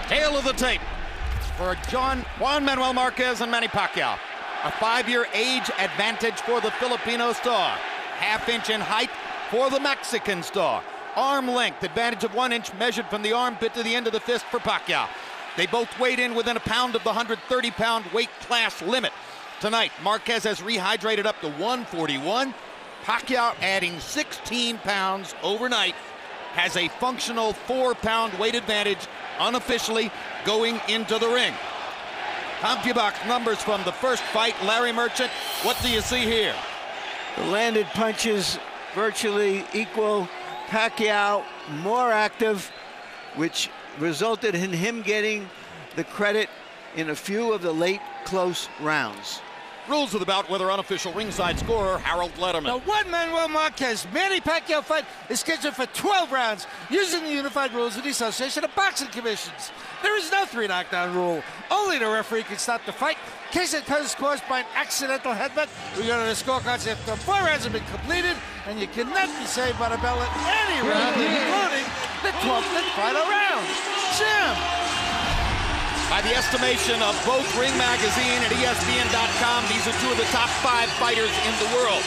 Tail of the tape for Juan Manuel Marquez and Manny Pacquiao. A 5-year age advantage for the Filipino star. Half-inch in height for the Mexican star. Arm length advantage of 1 inch measured from the armpit to the end of the fist for Pacquiao. They both weighed in within a pound of the 130-pound weight class limit. Tonight, Marquez has rehydrated up to 141. Pacquiao adding 16 pounds overnight, has a functional 4-pound weight advantage unofficially going into the ring. CompuBox numbers from the first fight. Larry Merchant, what do you see here? The landed punches virtually equal. Pacquiao more active, which resulted in him getting the credit in a few of the late close rounds. Rules of the bout, whether unofficial ringside scorer Harold Letterman. The Juan Manuel Marquez Manny Pacquiao fight is scheduled for 12 rounds using the unified rules of the Association of Boxing Commissions. There is no 3 knockdown rule. Only the referee can stop the fight in case it is caused by an accidental headbutt. We go to the scorecards after 4 rounds have been completed, and you cannot be saved by the bell at any round, including the 12th and final round. Jim. By the estimation of both Ring Magazine and ESPN.com, these are 2 of the top 5 fighters in the world.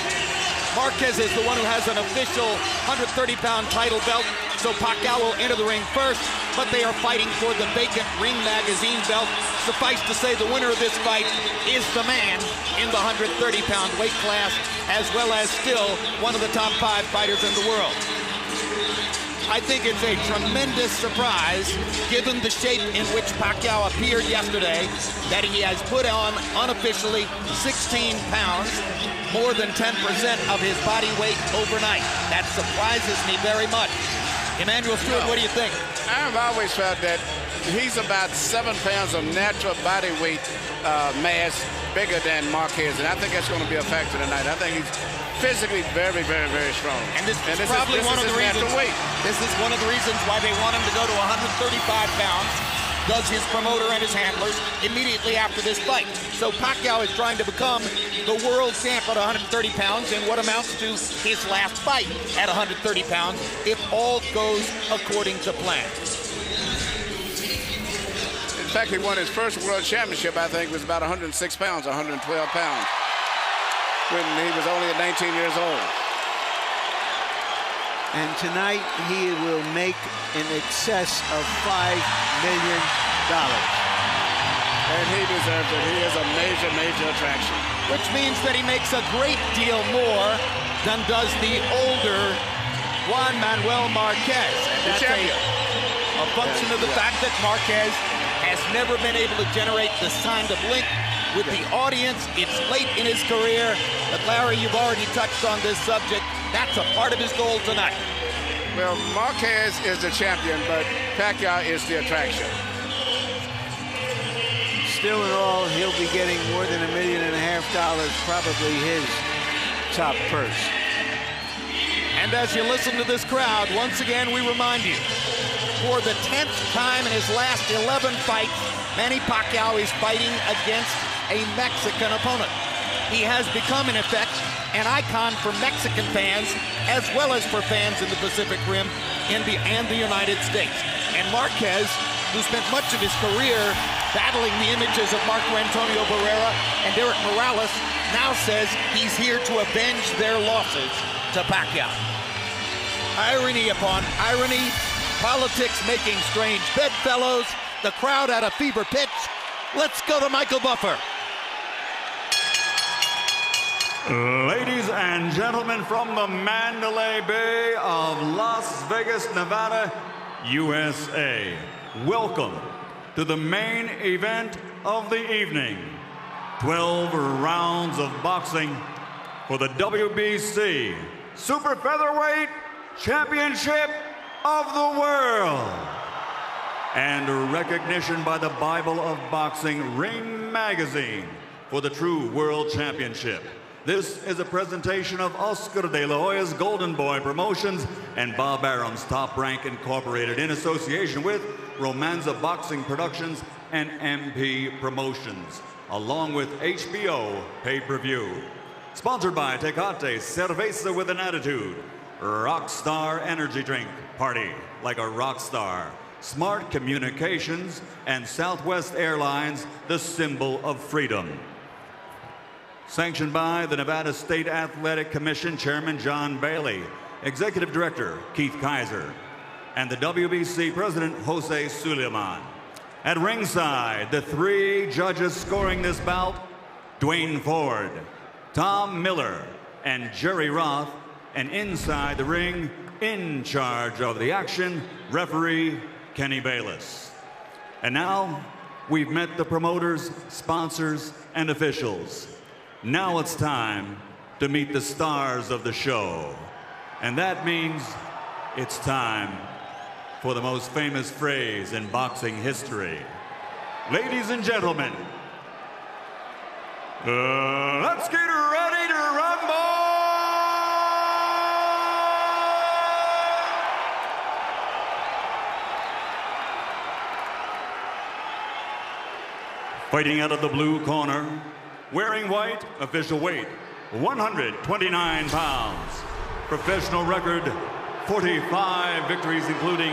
Marquez is the one who has an official 130-pound title belt, so Pacquiao will enter the ring first, but they are fighting for the vacant Ring Magazine belt. Suffice to say, the winner of this fight is the man in the 130-pound weight class, as well as still one of the top 5 fighters in the world. I think it's a tremendous surprise, given the shape in which Pacquiao appeared yesterday, that he has put on unofficially 16 pounds, more than 10% of his body weight overnight. That surprises me very much. Emmanuel Stewart, what do you think? I've always felt that he's about 7 pounds of natural body weight mass bigger than Marquez, and I think that's going to be a factor tonight. I think he's physically very, very, very strong. And this is probably one of the reasons. This is one of the reasons why they want him to go to 135 pounds. Does his promoter and his handlers immediately after this fight. So Pacquiao is trying to become the world champ at 130 pounds in what amounts to his last fight at 130 pounds, if all goes according to plan. In fact, he won his first world championship, I think, was about 106 pounds, 112 pounds, when he was only 19 years old. And tonight he will make in excess of $5 million. And he deserves it. He is a major, major attraction. Which means that he makes a great deal more than does the older Juan Manuel Marquez. And that's a function of the fact that Marquez has never been able to generate this kind of link with the audience. It's late in his career, but Larry, you've already touched on this subject. That's a part of his goal tonight. Well, Marquez is the champion, but Pacquiao is the attraction. Still in all, he'll be getting more than $1.5 million, probably his top purse. And as you listen to this crowd, once again, we remind you, for the 10th time in his last 11 fights, Manny Pacquiao is fighting against a Mexican opponent. He has become, in effect, an icon for Mexican fans, as well as for fans in the Pacific Rim and the United States. And Marquez, who spent much of his career battling the images of Marco Antonio Barrera and Eric Morales, now says he's here to avenge their losses to Pacquiao. Irony upon irony, politics making strange bedfellows, the crowd at a fever pitch. Let's go to Michael Buffer. Ladies and gentlemen, from the Mandalay Bay of Las Vegas, Nevada, USA, welcome to the main event of the evening. 12 rounds of boxing for the WBC Super Featherweight Championship of the World. And recognition by the Bible of Boxing, Ring Magazine, for the true World Championship. This is a presentation of Oscar de la Hoya's Golden Boy Promotions and Bob Arum's Top Rank Incorporated in association with Romanza Boxing Productions and MP Promotions, along with HBO Pay-Per-View. Sponsored by Tecate Cerveza with an Attitude, Rockstar Energy Drink, party like a rock star. Smart Communications, and Southwest Airlines, the symbol of freedom. Sanctioned by the Nevada State Athletic Commission Chairman John Bailey, Executive Director Keith Kaiser, and the WBC President Jose Suleiman. At ringside, the 3 judges scoring this bout, Dwayne Ford, Tom Miller, and Jerry Roth, and inside the ring, in charge of the action, referee Kenny Bayless. And now, we've met the promoters, sponsors, and officials. Now it's time to meet the stars of the show. And that means it's time for the most famous phrase in boxing history. Ladies and gentlemen, let's get ready to rumble! Fighting out of the blue corner, wearing white, official weight, 129 pounds. Professional record, 45 victories, including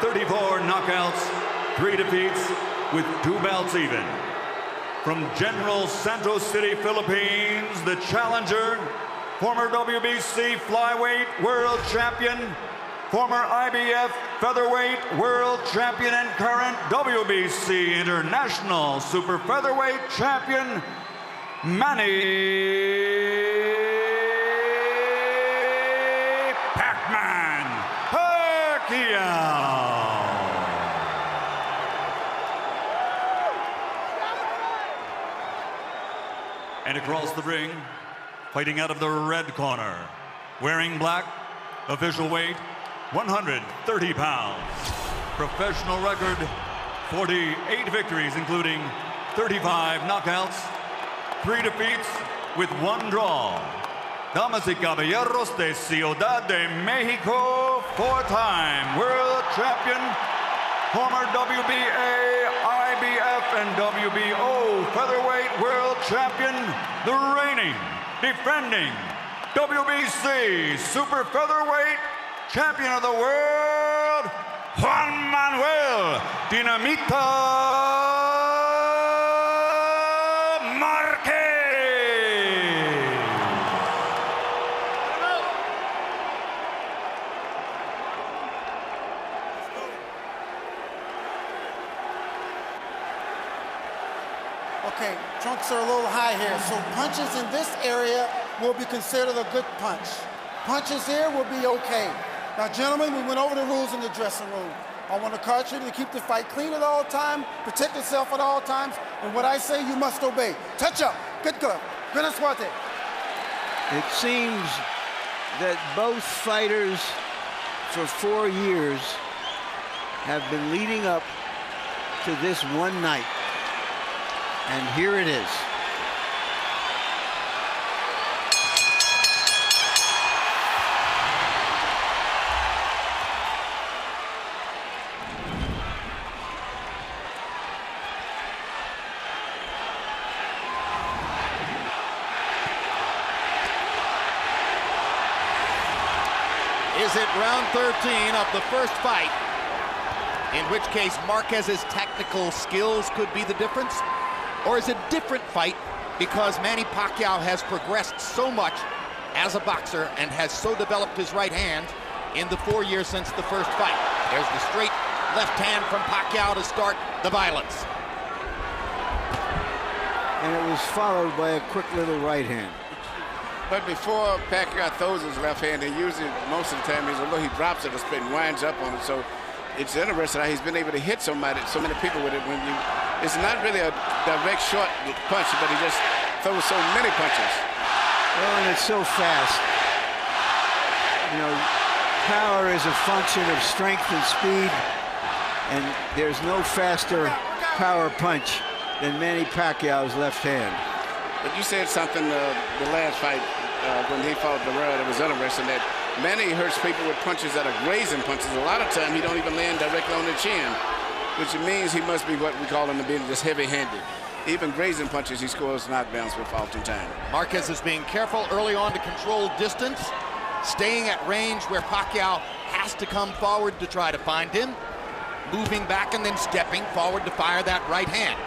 34 knockouts, 3 defeats, with 2 bouts even. From General Santos City, Philippines, the challenger, former WBC flyweight world champion, former IBF featherweight world champion, and current WBC international super featherweight champion, Manny Pacquiao. And across the ring, fighting out of the red corner, wearing black, official weight, 130 pounds. Professional record, 48 victories, including 35 knockouts, 3 defeats, with 1 draw. Damas y caballeros de Ciudad de Mexico, 4-time world champion, former WBA, IBF, and WBO featherweight world champion, the reigning, defending WBC super featherweight champion of the world, Juan Manuel Dinamita Marquez. Okay, trunks are a little high here, so punches in this area will be considered a good punch. Punches here will be okay. Now, gentlemen, we went over the rules in the dressing room. I want to encourage you to keep the fight clean at all times, protect yourself at all times, and what I say, you must obey. Touch up. Good glove. Buena suerte. It seems that both fighters for 4 years have been leading up to this one night. And here it is. Is it round 13 of the first fight, in which case Marquez's technical skills could be the difference? Or is it a different fight because Manny Pacquiao has progressed so much as a boxer and has so developed his right hand in the 4 years since the first fight? There's the straight left hand from Pacquiao to start the violence. And it was followed by a quick little right hand. But before Pacquiao throws his left hand, he usually, most of the time, although he drops it, the spin winds up on it. So it's interesting how he's been able to hit so many people with it. It's not really a direct short punch, but he just throws so many punches. Well, and it's so fast. You know, power is a function of strength and speed, and there's no faster power punch than Manny Pacquiao's left hand. But you said something the last fight when he fought Barrera that was interesting, that Manny hurts people with punches that are grazing punches. A lot of time he don't even land directly on the chin, which means he must be what we call in the business just heavy-handed. Even grazing punches he scores knockdowns with oftentimes. Marquez is being careful early on to control distance, staying at range where Pacquiao has to come forward to try to find him. moving back and then stepping forward to fire that right hand.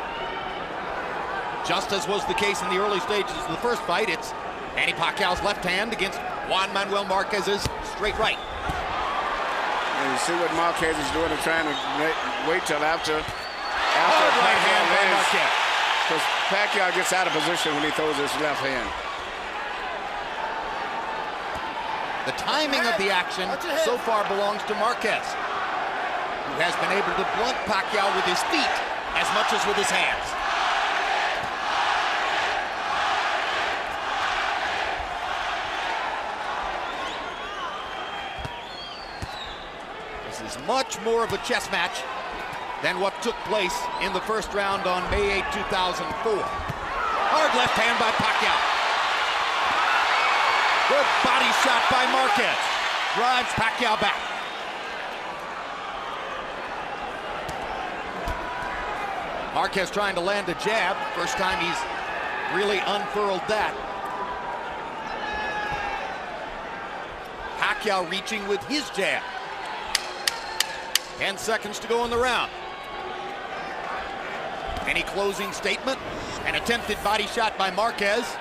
Just as was the case in the early stages of the first fight, it's Manny Pacquiao's left hand against Juan Manuel Marquez's straight right. And you see what Marquez is doing, and trying to wait till after right hand by Marquez. Because Pacquiao gets out of position when he throws his left hand. The timing of the action so far belongs to Marquez, who has been able to blunt Pacquiao with his feet as much as with his hands. This is much more of a chess match than what took place in the first round on May 8, 2004. Hard left hand by Pacquiao. Good body shot by Marquez. Drives Pacquiao back. Marquez trying to land a jab. First time he's really unfurled that. Pacquiao reaching with his jab. 10 seconds to go in the round. Any closing statement? An attempted body shot by Marquez.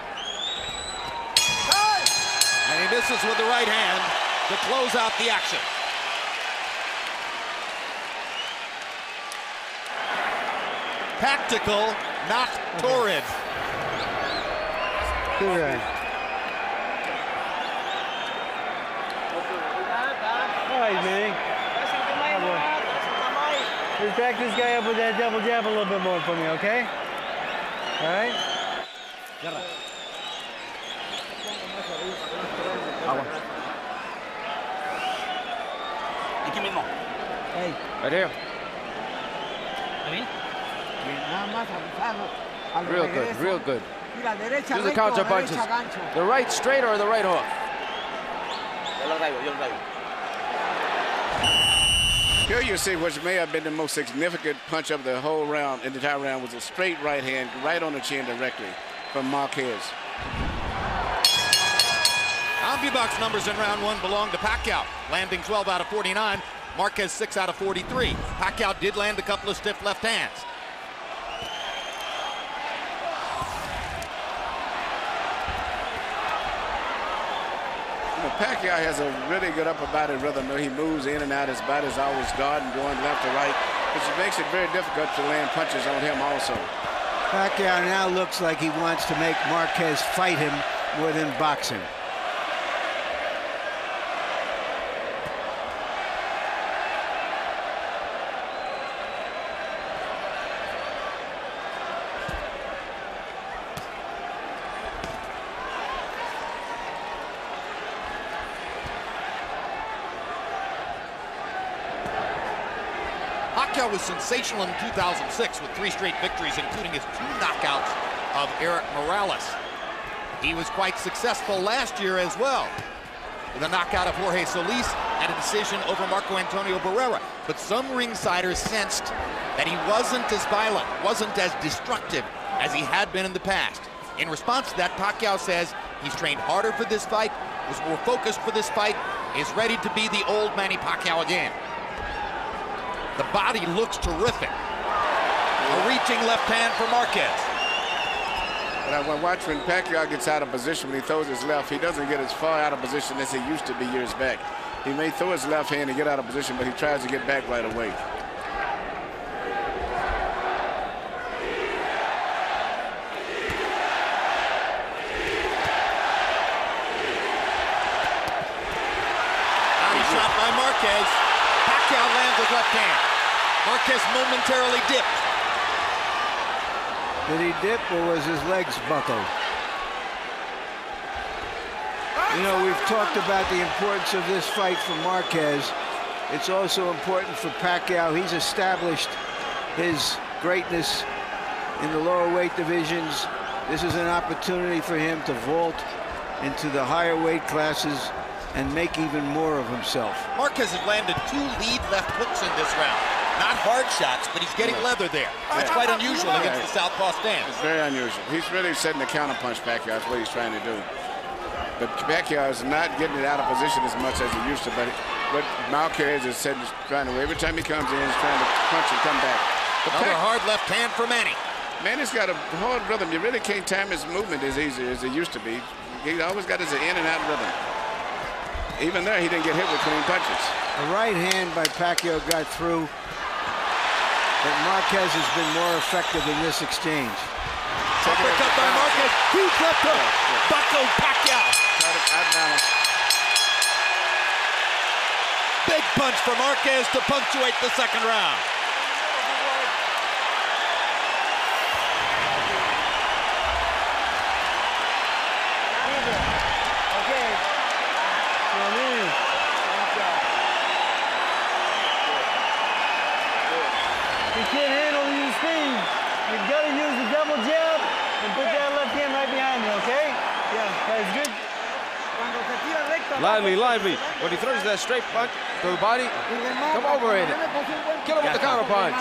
And he misses with the right hand to close out the action. Tactical, not torrid. Good round. All right, Manny. Just back this guy up with that double jab a little bit more for me, okay? All right? Hey. Right here. Real good, real good. Do the counter punches. The right straight or the right hook? Here you see what may have been the most significant punch of the whole round, in the entire round, was a straight right hand right on the chin directly from Marquez. CompuBox numbers in round one belong to Pacquiao, landing 12 out of 49. Marquez 6 out of 43. Pacquiao did land a couple of stiff left hands. Pacquiao has a really good upper body rhythm. He moves in and out. His body's always guarding, going left to right, which makes it very difficult to land punches on him also. Pacquiao now looks like he wants to make Marquez fight him more than boxing. Pacquiao was sensational in 2006 with 3 straight victories, including his 2 knockouts of Eric Morales. He was quite successful last year as well, with a knockout of Jorge Solis and a decision over Marco Antonio Barrera. But some ringsiders sensed that he wasn't as violent, wasn't as destructive as he had been in the past. In response to that, Pacquiao says he's trained harder for this fight, was more focused for this fight, is ready to be the old Manny Pacquiao again. The body looks terrific. A reaching left hand for Marquez. But I watch when Pacquiao gets out of position, when he throws his left, he doesn't get as far out of position as he used to be years back. He may throw his left hand and get out of position, but he tries to get back right away. Body shot by Marquez. Pacquiao lands his left hand. Marquez momentarily dipped. Did he dip or was his legs buckled? You know, we've talked about the importance of this fight for Marquez. It's also important for Pacquiao. He's established his greatness in the lower weight divisions. This is an opportunity for him to vault into the higher weight classes and make even more of himself. Marquez has landed 2 lead left hooks in this round. Not hard shots, but he's getting leather there. That's quite unusual against the southpaw stance. It's very unusual. He's really setting the counterpunch, Pacquiao. That's what he's trying to do. But Pacquiao is not getting it out of position as much as he used to, but But Marquez is trying to, every time he comes in, he's trying to punch and come back. Another hard left hand for Manny. Manny's got a hard rhythm. You really can't time his movement as easy as it used to be. He always got his in and out rhythm. Even there, he didn't get hit with clean punches. A right hand by Pacquiao got through, but Marquez has been more effective in this exchange. Uppercut by Marquez. Huge left hook. Buckled Pacquiao. Big punch for Marquez to punctuate the second round. You can't handle your speed. You've got to use the double jab and put that left hand right behind you, okay? Yeah, that's good. Lively, lively. When he throws that straight punch to the body, come over in it. Kill him with the counter punch.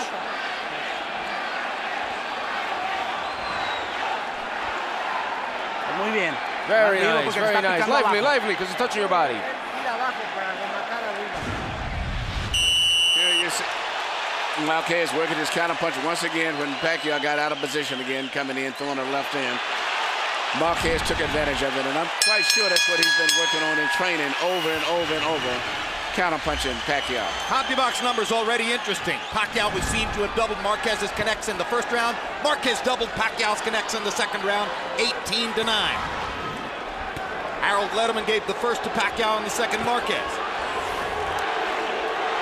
Muy bien. Very nice, very nice. Lively, lively, because it's touching your body. Here you see Marquez working his counter punch once again when Pacquiao got out of position again, coming in, throwing a left hand. Marquez took advantage of it, and I'm quite sure that's what he's been working on in training over and over and over, counter-punching Pacquiao. CompuBox numbers already interesting. Pacquiao was seen to have doubled Marquez's connects in the first round. Marquez doubled Pacquiao's connects in the second round, 18-9. Harold Letterman gave the first to Pacquiao and the second Marquez.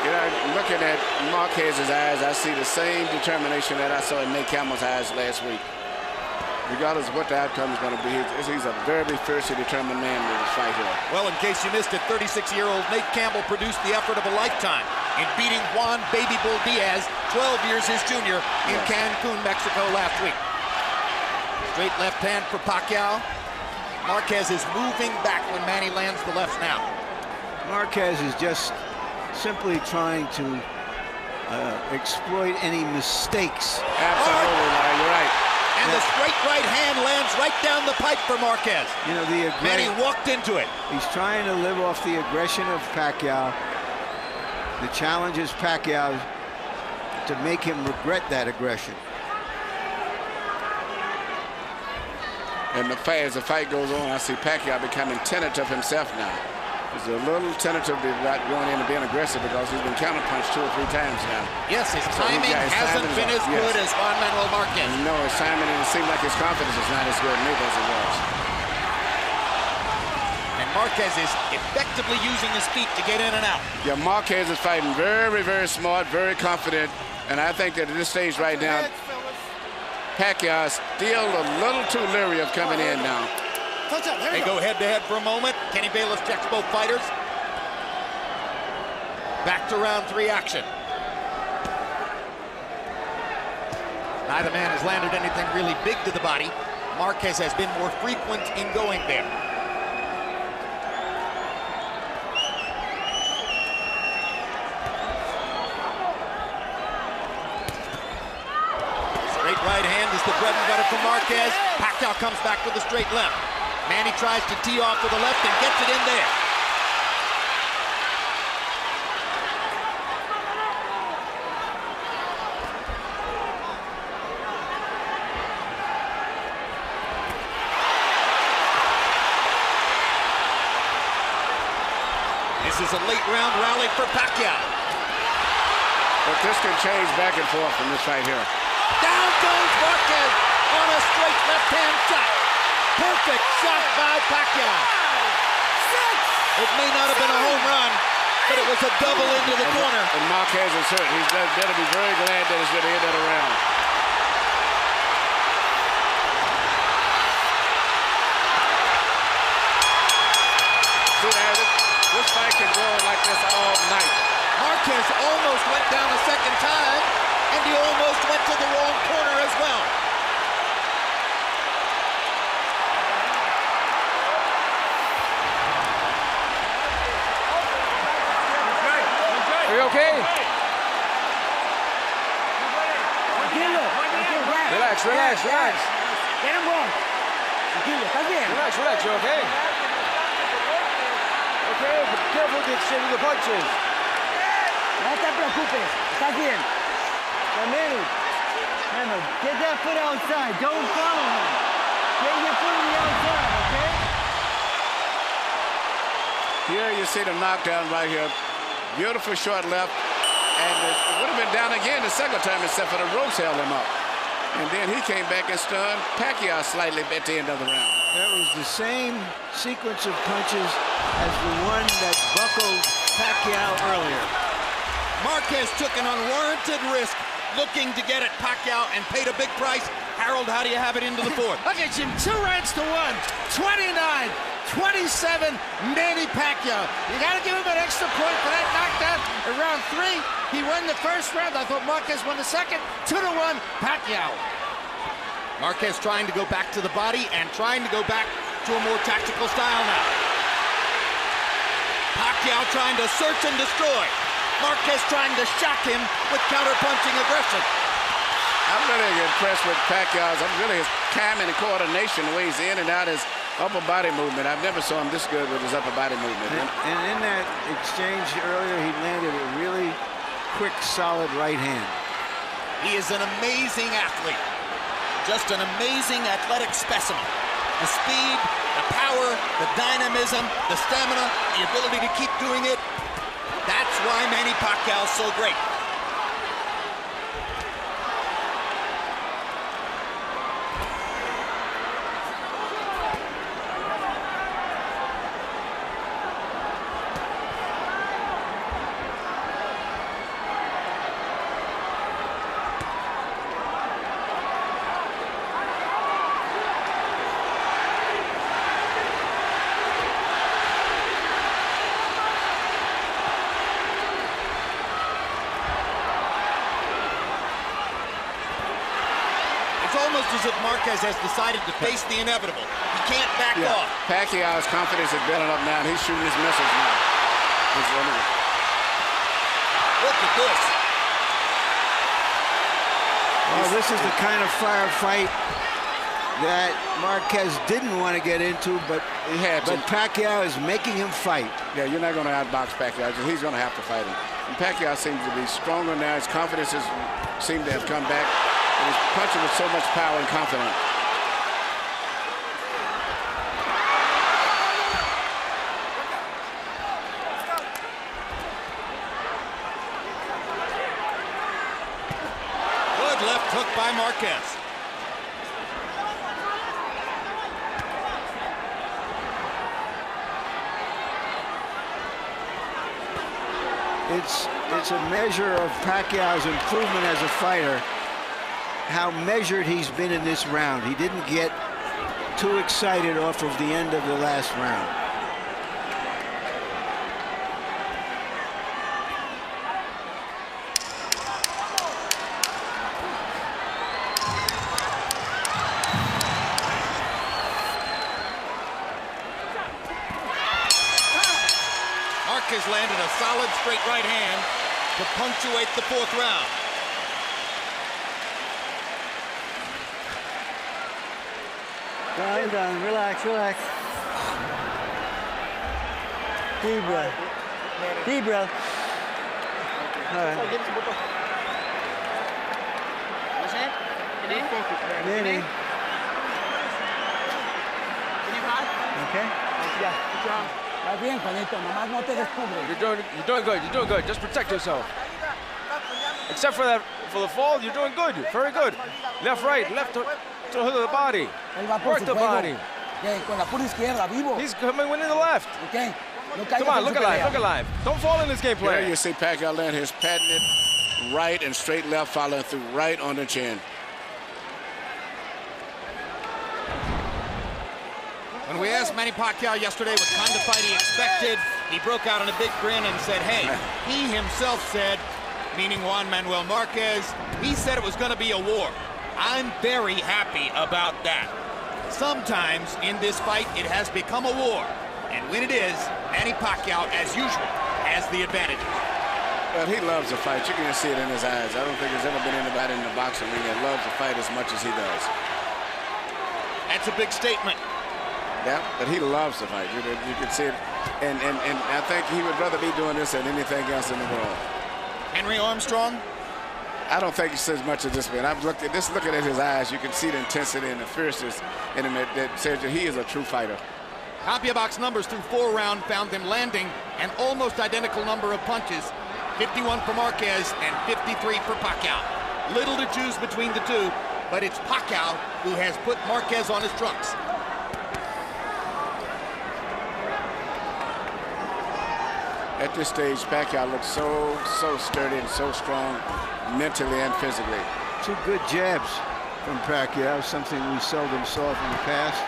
You know, looking at Marquez's eyes, I see the same determination that I saw in Nate Campbell's eyes last week. Regardless of what the outcome is going to be, he's a very fiercely determined man in this fight here. Well, in case you missed it, 36-year-old Nate Campbell produced the effort of a lifetime in beating Juan Baby Bull Diaz, 12 years his junior, in Cancun, Mexico last week. Straight left hand for Pacquiao. Marquez is moving back when Manny lands the left now. Marquez is just simply trying to exploit any mistakes. Absolutely, Larry, you're right. And the straight right hand lands right down the pipe for Marquez. You know, Manny walked into it. He's trying to live off the aggression of Pacquiao. The challenge is Pacquiao to make him regret that aggression. And as the fight goes on, I see Pacquiao becoming tentative himself now. He's a little tentative about going in and being aggressive because he's been counterpunched 2 or 3 times now. Yes, his timing hasn't been as good as Juan Manuel Marquez. No, his timing, and it seemed like his confidence is not as good maybe as it was. And Marquez is effectively using his feet to get in and out. Yeah, Marquez is fighting very smart, very confident. And I think that at this stage right now, Pacquiao is still a little too leery of coming in now. They go head-to-head for a moment. Kenny Bayless checks both fighters. Back to round 3 action. Neither man has landed anything really big to the body. Marquez has been more frequent in going there. Straight right hand is the bread and butter for Marquez. Pacquiao comes back with a straight left. Manny tries to tee off with a left and gets it in there. This is a late round rally for Pacquiao. But this can change back and forth in this fight here. Down goes Marquez on a straight left-hand shot. Perfect shot by Pacquiao. It may not have been a home run, but it was a double into the corner. And Marquez is hurt. He's better be very glad that it's going to end that round. See now, this fight can go on like this all night. Marquez almost went down a second time, and he almost went to the wrong corner as well. Are you okay? Relax, relax, relax. Get him wrong. Tranquilo, ¿estás bien? Relax, relax, you okay? Okay, be careful with the exchange of the punches. No te preocupes. Estás bien. Now, Manny, remember, get that foot outside. Don't follow him. Get your foot on the outside, okay? Here you see the knockdown right here. Beautiful short left. And it would have been down again the second time except for the ropes held him up. And then he came back and stunned Pacquiao slightly at the end of the round. That was the same sequence of punches as the one that buckled Pacquiao earlier. Marquez took an unwarranted risk looking to get at Pacquiao and paid a big price. Harold, how do you have it into the fourth? Look at Jim, 2 rounds to 1. 29-27, Manny Pacquiao. You got to give him an extra point for that knockdown in round 3. He won the first round. I thought Marquez won the second. 2-1, Pacquiao. Marquez trying to go back to the body and trying to go back to a more tactical style now. Pacquiao trying to search and destroy. Marquez trying to shock him with counter-punching aggression. I'm really impressed with Pacquiao's. I'm really his timing and coordination, the way he's in and out his upper body movement. I've never saw him this good with his upper body movement. And in that exchange earlier, he landed a really quick, solid right hand. He is an amazing athlete. Just an amazing athletic specimen. The speed, the power, the dynamism, the stamina, the ability to keep doing it. That's why Manny Pacquiao is so great. Almost as if Marquez has decided to face the inevitable. He can't back off. Pacquiao's confidence is building up now, and he's shooting his missiles now. Look at this. Well, this is the kind of firefight that Marquez didn't want to get into, but Pacquiao is making him fight. Yeah, you're not going to outbox Pacquiao. He's going to have to fight him. And Pacquiao seems to be stronger now. His confidence seems to have come back. And he's punching with so much power and confidence. Good left hook by Marquez. It's a measure of Pacquiao's improvement as a fighter, how measured he's been in this round. He didn't get too excited off of the end of the last round. Marquez landed a solid straight right hand to punctuate the fourth round. I'm done. Relax, relax. Deep breath. Deep breath. All right. Manny. Okay? Yeah. You're doing good. You're doing good. Just protect yourself. Except for the fall, you're doing good. Very good. Left, right, left to the body. Work the body. He's coming in the left. Come on, look alive. Don't fall in this game plan. Here you see Pacquiao land his patented right and straight left, following through right on the chin. When we asked Manny Pacquiao yesterday what kind of fight he expected, he broke out in a big grin and said, hey, he himself said, meaning Juan Manuel Marquez, he said it was going to be a war. I'm very happy about that. Sometimes in this fight, it has become a war. And when it is, Manny Pacquiao, as usual, has the advantage. Well, he loves the fight. You can see it in his eyes. I don't think there's ever been anybody in the boxing ring that loves the fight as much as he does. That's a big statement. Yeah, but he loves the fight. You can see it And I think he would rather be doing this than anything else in the world. Henry Armstrong? I don't think he says much of this man. I've looked at this, looking at his eyes, you can see the intensity and the fierceness in him that says that he is a true fighter. CompuBox numbers through 4 rounds found them landing an almost identical number of punches, 51 for Marquez and 53 for Pacquiao. Little to choose between the two, but it's Pacquiao who has put Marquez on his trunks. At this stage, Pacquiao looks so sturdy and so strong mentally and physically. 2 good jabs from Pacquiao, something we seldom saw from the past.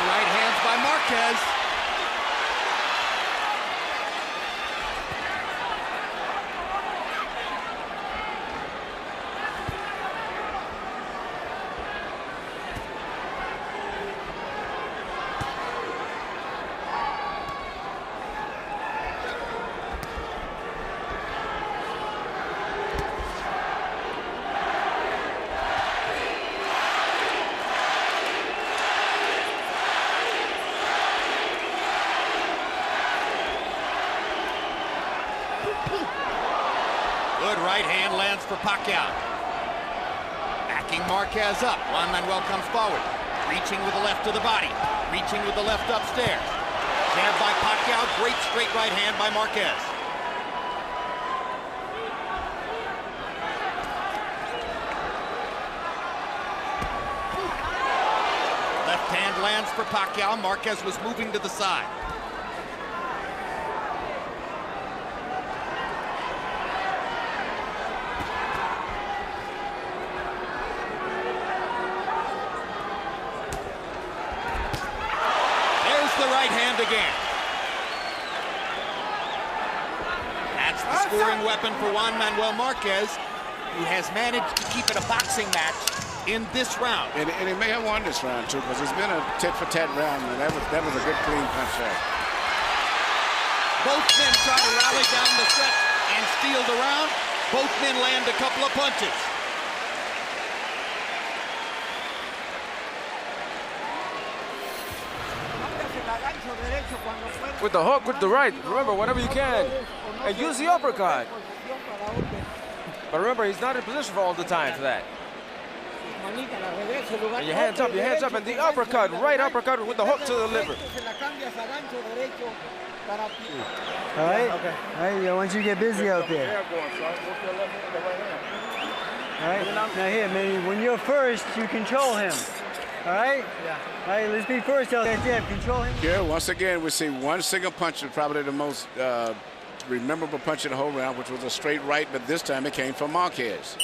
Right hands by Marquez. Good right hand lands for Pacquiao. Backing Marquez up. Juan Manuel comes forward. Reaching with the left to the body. Reaching with the left upstairs. Jab by Pacquiao. Great straight right hand by Marquez. Left hand lands for Pacquiao. Marquez was moving to the side. The right hand again. That's the scoring weapon for Juan Manuel Marquez, who has managed to keep it a boxing match in this round. And he may have won this round too, because it's been a tit-for-tat round, and that was a good clean punch there. Both men try to rally down the stretch and steal the round. Both men land a couple of punches. With the hook, with the right. Remember, whenever you can. And use the uppercut. But remember, he's not in position for all the time for that. And your hands up, and the uppercut, right uppercut with the hook to the liver. All right? Okay. All right, I want you to get busy out there. All right? Now here, Manny, when you're first, you control him. All right? Yeah. All right, let's be first out there. Yeah, control him. Here, once again, we see one single punch, probably the most memorable punch in the whole round, which was a straight right, but this time it came from Marquez.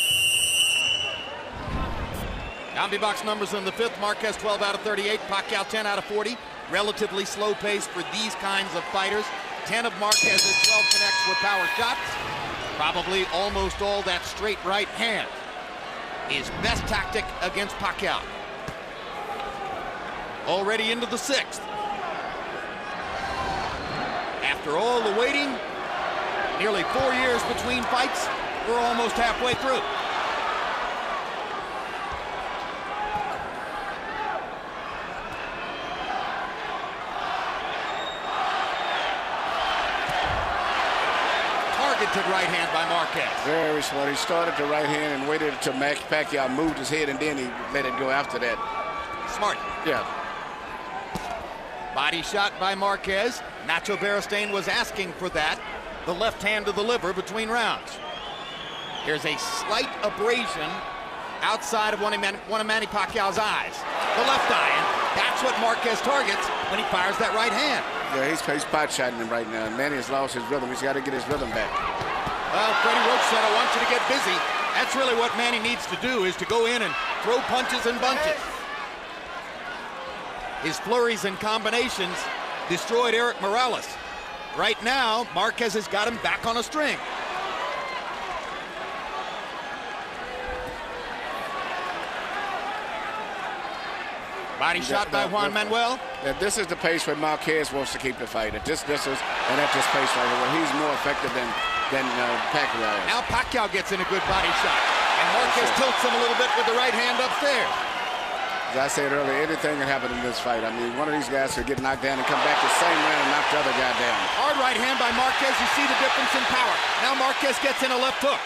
CompuBox numbers in the 5th. Marquez 12 out of 38. Pacquiao 10 out of 40. Relatively slow pace for these kinds of fighters. 10 of Marquez's 12 connects with power shots. Probably almost all that straight right hand. His best tactic against Pacquiao. Already into the 6th. After all the waiting, nearly 4 years between fights, we're almost halfway through. Targeted right hand by Marquez. Very smart. He started the right hand and waited until Pacquiao moved his head, and then he let it go after that. Smart. Yeah. Body shot by Marquez. Nacho Beristain was asking for that. The left hand to the liver between rounds. There's a slight abrasion outside of one of Manny Pacquiao's eyes. The left eye, and that's what Marquez targets when he fires that right hand. Yeah, he's pot shotting him right now. Manny has lost his rhythm. He's got to get his rhythm back. Well, Freddie Roach said, I want you to get busy. That's really what Manny needs to do, is to go in and throw punches and bunches. His flurries and combinations destroyed Eric Morales. Right now, Marquez has got him back on a string. Body shot by Juan Manuel. This is the pace where Marquez wants to keep the fight. At this distance and at this pace right here, where he's more effective than Pacquiao is. Now Pacquiao gets in a good body shot. And Marquez tilts him a little bit with the right hand upstairs. As I said earlier, anything can happen in this fight. I mean, one of these guys could get knocked down and come back the same round and knock the other guy down. Hard right hand by Marquez. You see the difference in power. Now Marquez gets in a left hook.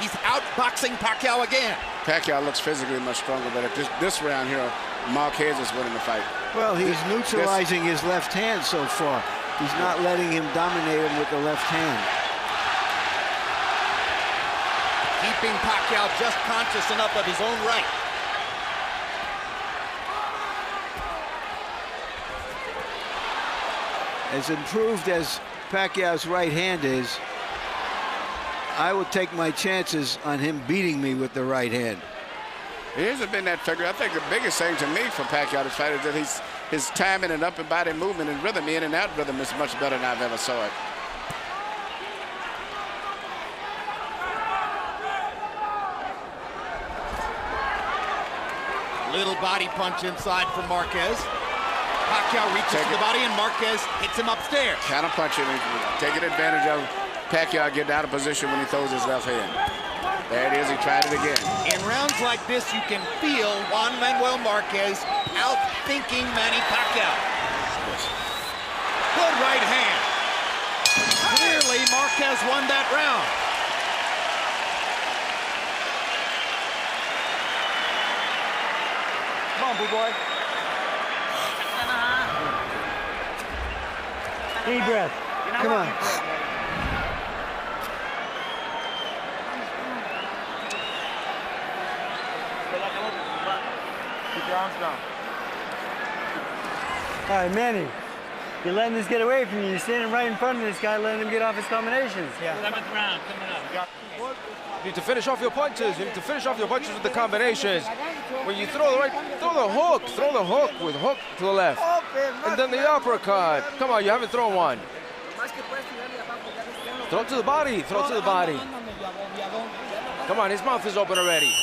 He's outboxing Pacquiao again. Pacquiao looks physically much stronger, but at this round here, Marquez is winning the fight. Well, he's neutralizing his left hand so far. He's not letting him dominate him with the left hand. Keeping Pacquiao just conscious enough of his own right. As improved as Pacquiao's right hand is, I will take my chances on him beating me with the right hand. He hasn't been that figure. I think the biggest thing to me for Pacquiao this fight is that his timing and upper body movement and rhythm, in and out rhythm, is much better than I've ever saw it. Little body punch inside from Marquez. Pacquiao reaches to the body and Marquez hits him upstairs. Counter punching, taking advantage of Pacquiao getting out of position when he throws his left hand. There it is, he tried it again. In rounds like this, you can feel Juan Manuel Marquez outthinking Manny Pacquiao. Good right hand. Clearly, Marquez won that round. Come on, boo boy. Deep breath. Come on. Keep your arms down. All right, Manny. You're letting this get away from you. You're standing right in front of this guy, letting him get off his combinations. Yeah. 11th round coming up. You need to finish off your punches. You need to finish off your punches with the combinations. When you throw the hook with hook to the left. And then the uppercut. Come on, you haven't thrown one. Throw it to the body, throw it to the body. Come on, his mouth is open already.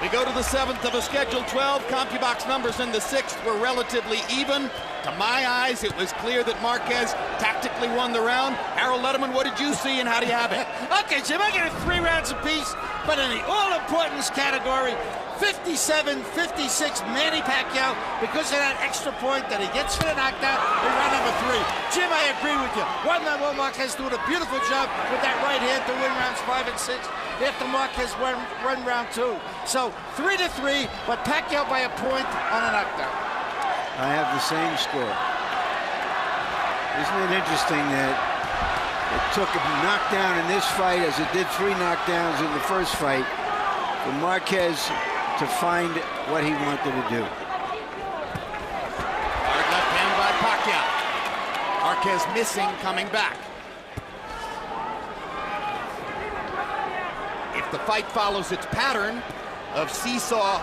We go to the 7th of a scheduled 12. CompuBox numbers in the 6th were relatively even. To my eyes, it was clear that Marquez tactically won the round. Harold Letterman, what did you see and how do you have it? Okay, Jim, I get it 3 rounds apiece, but in the all-importance category, 57-56 Manny Pacquiao, because of that extra point that he gets for the knockdown in round number 3. Jim, I agree with you. Juan Manuel Marquez doing a beautiful job with that right hand to win rounds 5 and 6 after Marquez won round 2. So 3-3, but Pacquiao by a point on a knockdown. I have the same score. Isn't it interesting that it took a knockdown in this fight as it did 3 knockdowns in the first fight for Marquez to find what he wanted to do. Hard left hand by Pacquiao. Marquez missing, coming back. If the fight follows its pattern of seesaw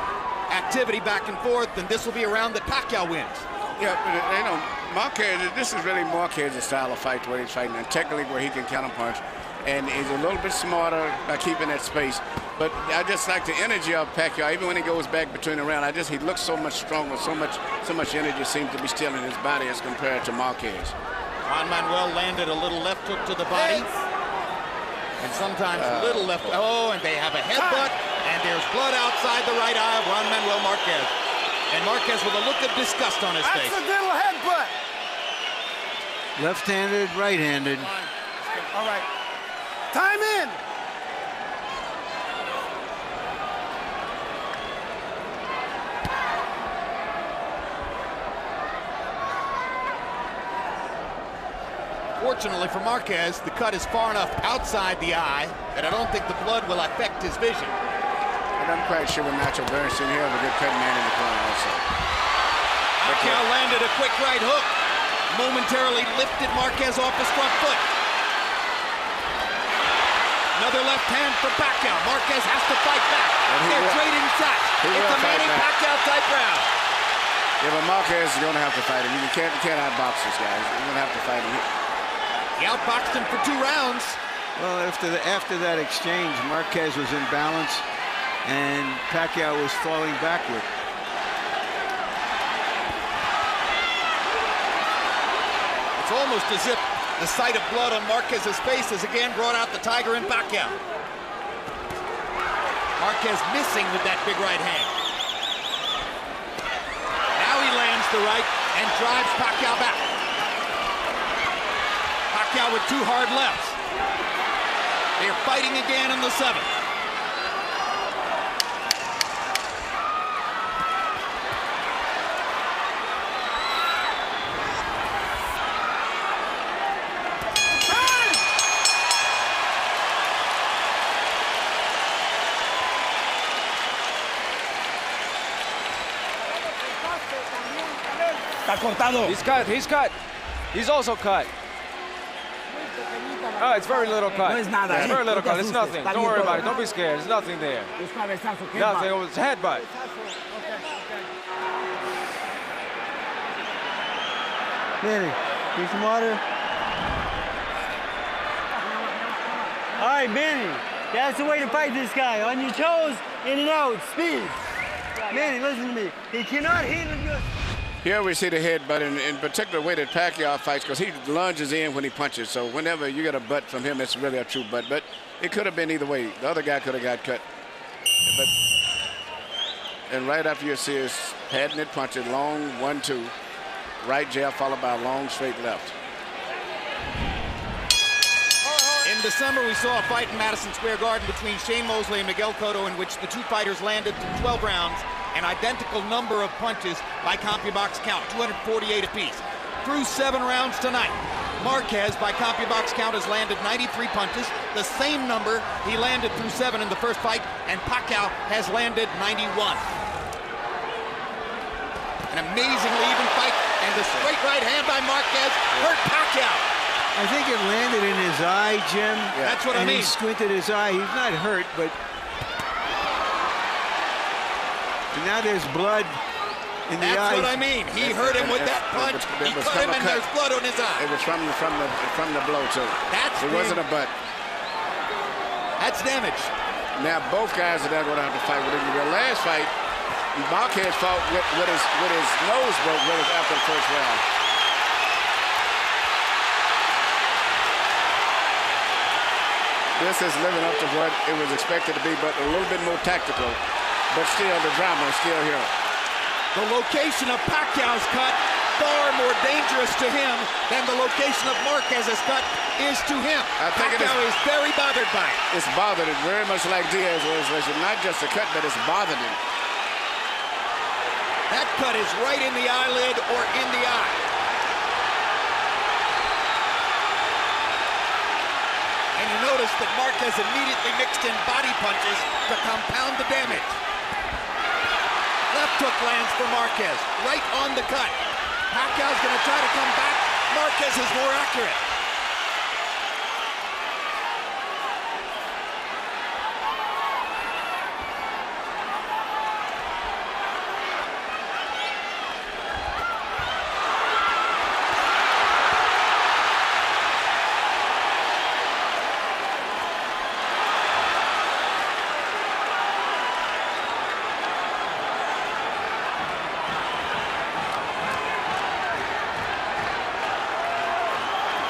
activity back and forth, then this will be a round that Pacquiao wins. Yeah, but, you know, Marquez, this is really Marquez's style of fight, where he's fighting, and technically where he can counterpunch. And he's a little bit smarter by keeping that space. But I just like the energy of Pacquiao. Even when he goes back between the round, he looks so much stronger, so much energy seems to be still in his body as compared to Marquez. Juan Manuel landed a little left hook to the body. And sometimes a little left. Oh, and they have a headbutt. And there's blood outside the right eye of Juan Manuel Marquez. And Marquez with a look of disgust on his face. Accidental headbutt. Left-handed, right-handed. All right. Time in. Fortunately for Marquez, the cut is far enough outside the eye that I don't think the blood will affect his vision. And I'm quite sure with Nacho Bernstein here have a good cut man in the corner also. Pacquiao landed a quick right hook. Momentarily lifted Marquez off his front foot. Another left hand for Pacquiao. Marquez has to fight back. They're trading shots. It's a Manny Pacquiao type round. Yeah, but Marquez is going to have to fight him. You can't outbox this guy. You're going to have to fight him. He outboxed him for 2 rounds. Well, after that exchange, Marquez was in balance, and Pacquiao was falling backward. It's almost as if the sight of blood on Marquez's face has again brought out the tiger in Pacquiao. Marquez missing with that big right hand. Now he lands the right and drives Pacquiao back. Pacquiao with 2 hard lefts. They're fighting again in the 7th. Está cortado. He's cut. He's cut. He's also cut. Oh, it's very little cut. No es nada, It's very little no te cut. It's asustes. nothing. Está Don't bien worry todo. about it. Don't be scared. There's nothing there. Es cabezazo. Nothing. It was a headbutt. Manny, need some water? All right, Manny. That's the way to fight this guy. On your toes, in and out, speed. Manny, listen to me. He cannot handle your... Here we see the headbutt, in particular way that Pacquiao fights, because he lunges in when he punches. So whenever you get a butt from him, it's really a true butt. But it could have been either way. The other guy could have got cut. And right after you see his padding it punches, long 1-2, right jab followed by a long straight left. In December, we saw a fight in Madison Square Garden between Shane Mosley and Miguel Cotto, in which the 2 fighters landed through 12 rounds, an identical number of punches by CompuBox count, 248 apiece. Through 7 rounds tonight, Marquez, by CompuBox count, has landed 93 punches, the same number he landed through 7 in the first fight, and Pacquiao has landed 91. An amazingly even fight, and the straight right hand by Marquez hurt Pacquiao. I think it landed in his eye, Jim. Yeah. That's what I mean. He squinted his eye. He's not hurt, but now there's blood in the eye. That's what I mean. He hurt him with that punch. He cut him, and there's blood on his eye. It was from the blow too. It wasn't a butt. That's damage. Now both guys are going to have to fight with him. The last fight, Marquez fought with his nose broke after the first round. This is living up to what it was expected to be, but a little bit more tactical. But still, the drama is still here. The location of Pacquiao's cut, far more dangerous to him than the location of Marquez's cut is to him. Pacquiao is very bothered by it. It's bothered him very much like Diaz was. Not just a cut, but it's bothered him. That cut is right in the eyelid or in the eye. And you notice that Marquez immediately mixed in body punches to compound the damage. Left hook lands for Marquez, right on the cut. Pacquiao's going to try to come back. Marquez is more accurate.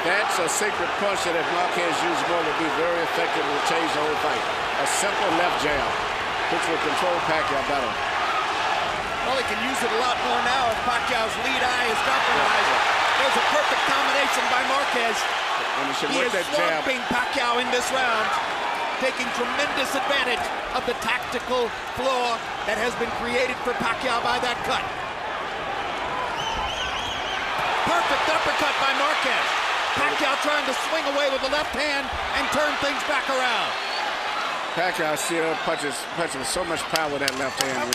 That's a secret punch that if Marquez used more would be very effective and would change the whole fight. A simple left jab, which will control Pacquiao better. Well, he can use it a lot more now if Pacquiao's lead eye is compromised. There's a perfect combination by Marquez. He is swamping Pacquiao in this round, taking tremendous advantage of the tactical flaw that has been created for Pacquiao by that cut. Perfect uppercut by Marquez. Pacquiao trying to swing away with the left hand and turn things back around. Pacquiao still punches with so much power with that left hand.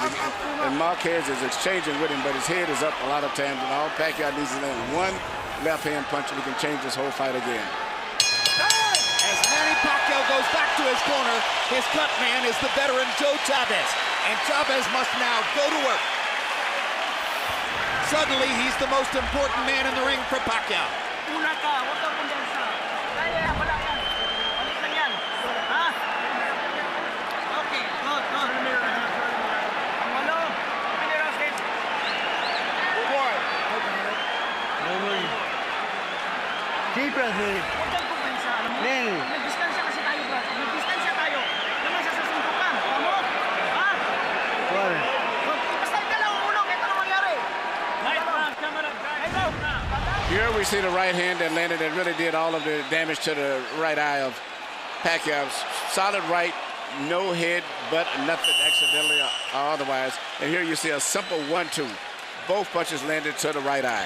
And Marquez is exchanging with him, but his head is up a lot of times. And all Pacquiao needs is land one left hand punch, and he can change this whole fight again. As Manny Pacquiao goes back to his corner, his cut man is the veteran Joe Chavez. And Chavez must now go to work. Suddenly, he's the most important man in the ring for Pacquiao. Una ka, huwag kang kumpensa. Kaya yan, wala yan. Balik lang yan. Ha? Okay, good. Ang ano? Mineral state. Deep breath, Manny. Huwag kang kumpensa, alam mo? Manny. Nagdistansya kasi tayo, bro. Nagdistansya tayo. Naman sa sasundukan. Alam mo? Ha? What? Basta ikalaw ang ulo, kahit ano mangyari. Here we see the right hand that landed and really did all of the damage to the right eye of Pacquiao. Solid right, no head, but nothing accidentally or otherwise. And here you see a simple 1-2. Both punches landed to the right eye.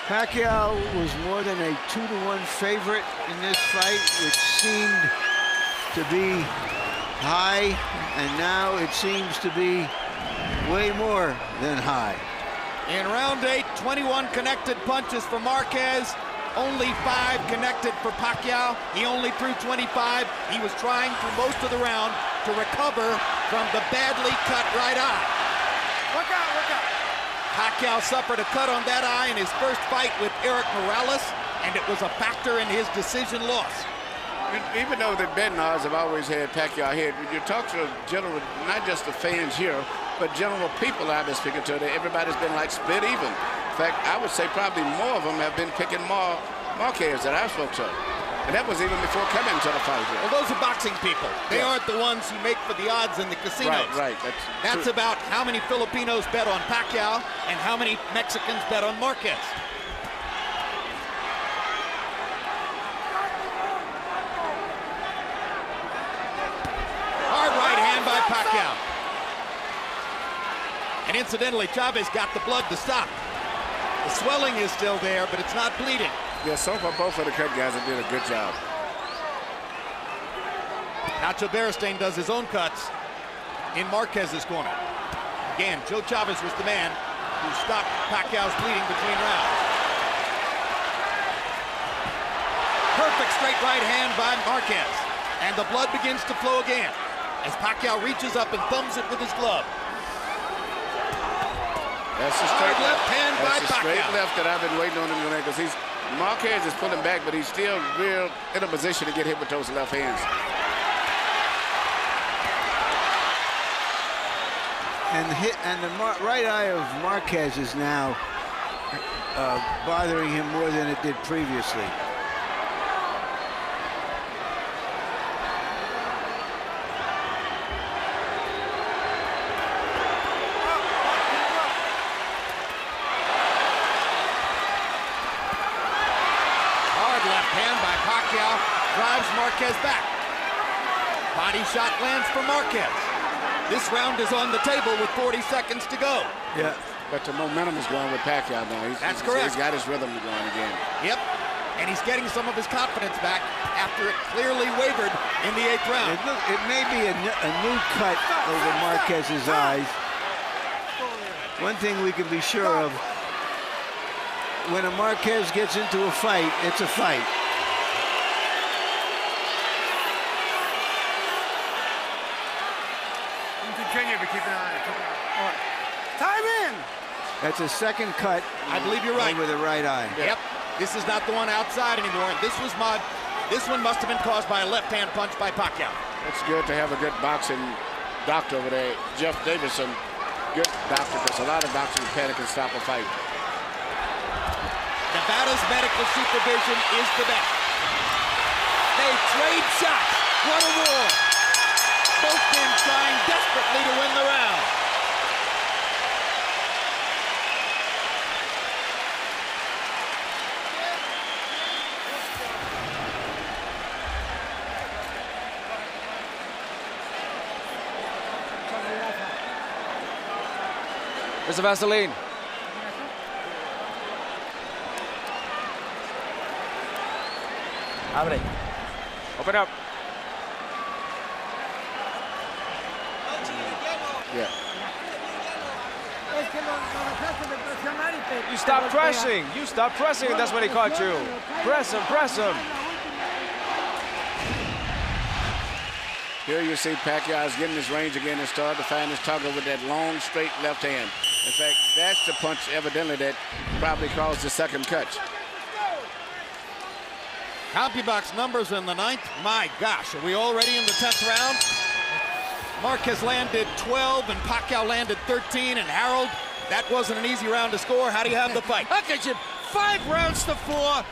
Pacquiao was more than a 2-to-1 favorite in this fight, which seemed to be high, and now it seems to be way more than high. In round 8, 21 connected punches for Marquez, only 5 connected for Pacquiao. He only threw 25. He was trying through most of the round to recover from the badly cut right eye. Look out, look out. Pacquiao suffered a cut on that eye in his first fight with Eric Morales, and it was a factor in his decision loss. Even though the betting odds have always had Pacquiao ahead, when you talk to general, not just the fans here, but general people I've been speaking to, everybody's been like split even. In fact, I would say probably more of them have been picking Marquez that I spoke to. And that was even before coming to the fight here. Well, those are boxing people. They aren't the ones who make for the odds in the casinos. Right. That's about how many Filipinos bet on Pacquiao and how many Mexicans bet on Marquez. Hard right hand by Pacquiao. And incidentally, Chavez got the blood to stop. The swelling is still there, but it's not bleeding. Yeah, so far both of the cut guys have did a good job. Nacho Beristain does his own cuts in Marquez's corner. Again, Joe Chavez was the man who stopped Pacquiao's bleeding between rounds. Perfect straight right hand by Marquez. And the blood begins to flow again as Pacquiao reaches up and thumbs it with his glove. That's the straight left hand by That's the straight Pacquiao. left that I've been waiting on him to make, because Marquez is pulling back, but he's still real in a position to get hit with those left hands. And the right eye of Marquez is now bothering him more than it did previously. Drives Marquez back. Body shot lands for Marquez. This round is on the table with 40 seconds to go. Yeah. But the momentum is going with Pacquiao now. That's correct. He's got his rhythm going again. Yep. And he's getting some of his confidence back after it clearly wavered in the 8th round. It may be a new cut over Marquez's eyes. One thing we can be sure of, when a Marquez gets into a fight, it's a fight. Continue to keep an eye on it. Time in! That's a second cut. I believe you're right. Over the right eye. Yep. This is not the one outside anymore. And this one must have been caused by a left-hand punch by Pacquiao. It's good to have a good boxing doctor over there, Jeff Davison. Good doctor, because a lot of doctors panic and stop a fight. Nevada's medical supervision is the best. They trade shots. What a war. Both men trying desperately to win the round. Where's the Vaseline? Abre. Open up. Yeah. You stop pressing. You stop pressing, and that's when he caught you. Press him, press him. Here you see Pacquiao is getting his range again and started to find his toggle with that long, straight left hand. In fact, That's the punch, evidently, that probably caused the second cut. CompuBox numbers in the 9th. My gosh, are we already in the 10th round? Marquez landed 12 and Pacquiao landed 13. And Harold, that wasn't an easy round to score. How do you have the fight? Okay, Jim. 5 rounds to 4,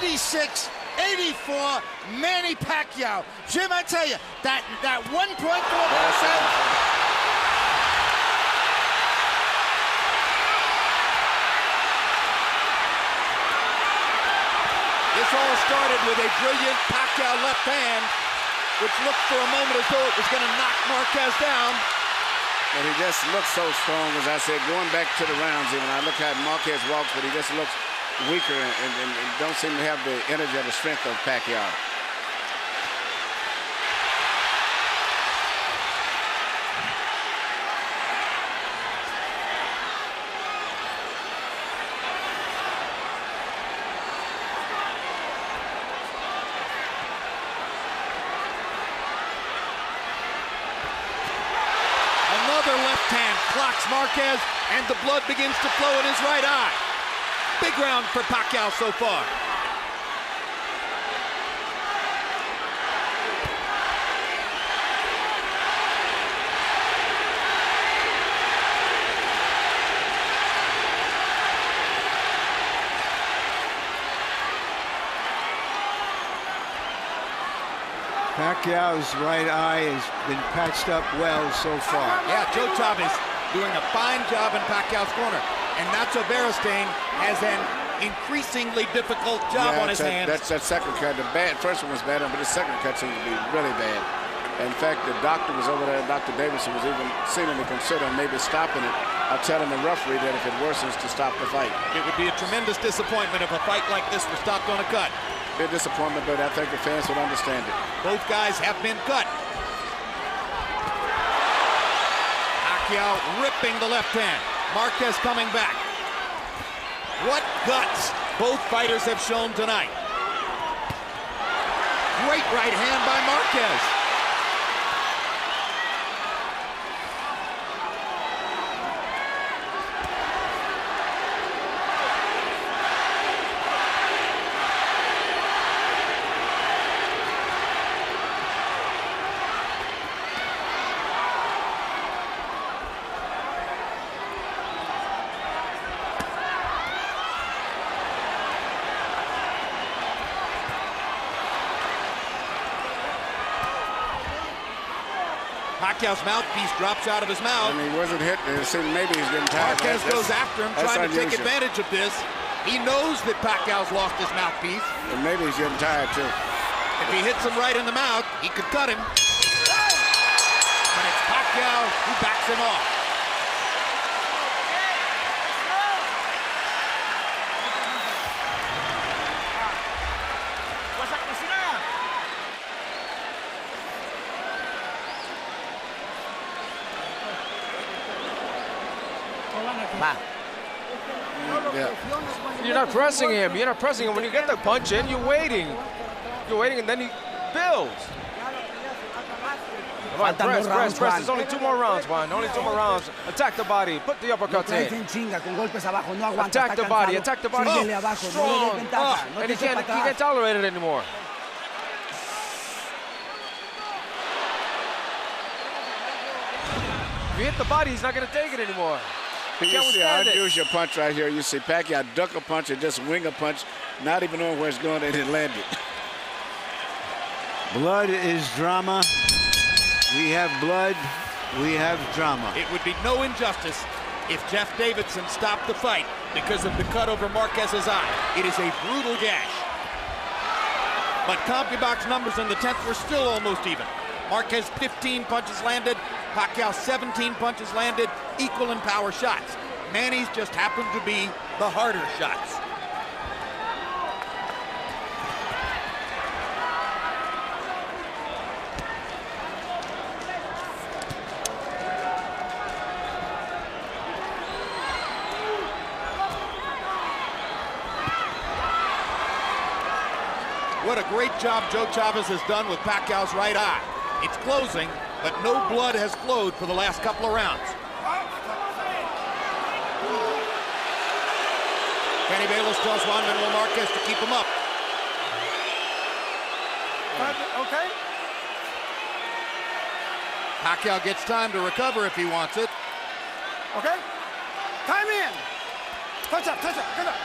86, 84, Manny Pacquiao. Jim, I tell you, that 1.4%. This all started with a brilliant Pacquiao left hand, which looked for a moment as though it was going to knock Marquez down. But he just looks so strong, as I said, going back to the rounds even. I look how Marquez walks, but he just looks weaker and don't seem to have the energy or the strength of Pacquiao. Left hand clocks Marquez, and the blood begins to flow in his right eye. Big round for Pacquiao so far. Pacquiao's right eye has been patched up well so far. Yeah, Joe Chavez doing a fine job in Pacquiao's corner. And Nacho Beristain has an increasingly difficult job on his hands. That's that second cut. The first one was bad, but the second cut seems to be really bad. In fact, the doctor was over there, Dr. Davidson was even seemingly considering maybe stopping it or telling the referee that if it worsens to stop the fight. It would be a tremendous disappointment if a fight like this were stopped on a cut. Big disappointment, but I think the fans would understand it. Both guys have been cut. Pacquiao ripping the left hand. Marquez coming back. What guts both fighters have shown tonight. Great right hand by Marquez. Pacquiao's mouthpiece drops out of his mouth. And he wasn't hitting it. It seemed maybe he's getting tired. Marquez goes after him, trying to take advantage of this. He knows that Pacquiao's lost his mouthpiece. And maybe he's getting tired, too. If he hits him right in the mouth, he could cut him. But it's Pacquiao who backs him off. Yeah. You're not pressing him. You're not pressing him. When you get the punch in, you're waiting. You're waiting, and then he builds. Come on, press. There's only 2 more rounds, Juan. Only 2 more rounds. Attack the body. Put the uppercuts in. Attack the body. Attack the body. Oh, strong. And he can't tolerate it anymore. If you hit the body, he's not going to take it anymore. You see an unusual punch right here. You see Pacquiao duck a punch and just wing a punch, not even knowing where it's going, and it landed. Blood is drama. We have blood. We have drama. It would be no injustice if Jeff Davidson stopped the fight because of the cut over Marquez's eye. It is a brutal gash. But CompuBox numbers in the 10th were still almost even. Marquez 15 punches landed, Pacquiao 17 punches landed, equal in power shots. Manny's just happened to be the harder shots. What a great job Joe Chavez has done with Pacquiao's right eye. It's closing, but no blood has flowed for the last couple of rounds. Kenny Bayless tells Juan Manuel Marquez to keep him up. Okay. Pacquiao gets time to recover if he wants it. Okay. Time in. Touch up, good up.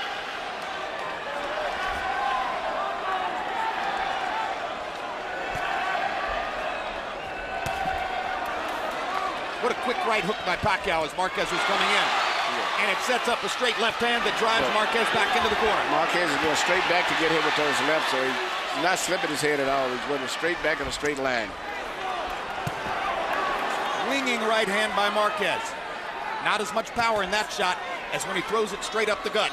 What a quick right hook by Pacquiao as Marquez was coming in. And it sets up a straight left hand that drives Marquez back into the corner. Marquez is going straight back to get hit with those lefts, so he's not slipping his head at all. He's going straight back in a straight line. Winging right hand by Marquez. Not as much power in that shot as when he throws it straight up the gut.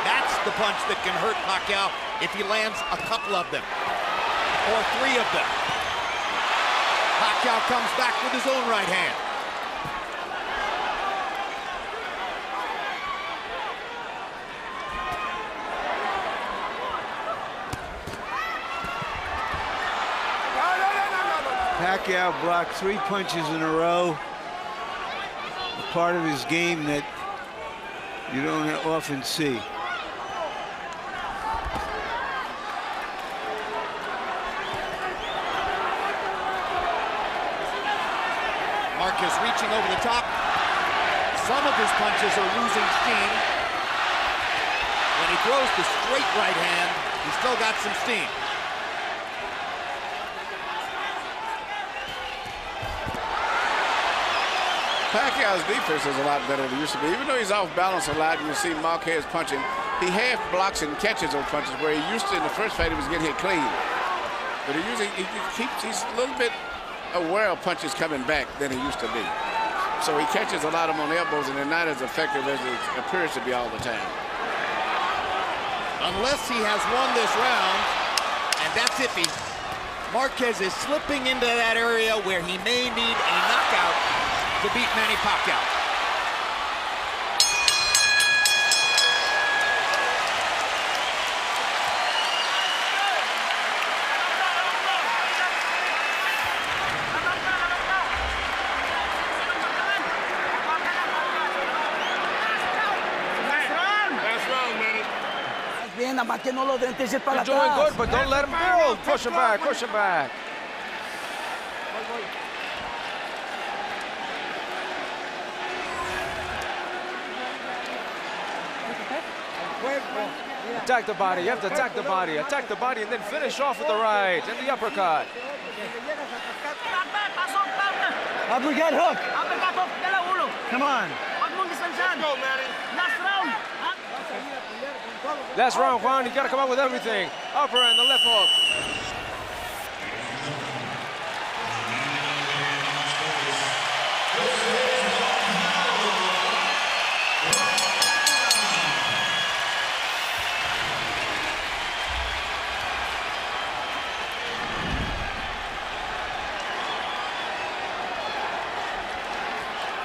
That's the punch that can hurt Pacquiao if he lands a couple of them, or 3 of them. Pacquiao comes back with his own right hand. Pacquiao blocked 3 punches in a row. A part of his game that you don't often see. Marquez reaching over the top. Some of his punches are losing steam. When he throws the straight right hand, he's still got some steam. Pacquiao's defense is a lot better than it used to be. Even though he's off balance a lot, you see Marquez punching. He half blocks and catches those punches where he used to in the first fight he was getting hit clean. But he's a little bit aware of punches coming back than he used to be. So he catches a lot of them on elbows and they're not as effective as it appears to be all the time. Unless he has won this round, and that's iffy, Marquez is slipping into that area where he may need a knockout to beat Manny Pacquiao. You're doing good, but don't let him build. Push him back, push him back. Attack the body, you have to attack the body. Attack the body and then finish off with the right and the uppercut. Uppercut hook. Uppercut hook, dala ulo. Come on. Wag mong distansyan. Go, Manny. Last round. Last round, Juan, you gotta come up with everything. Upper and the left hook.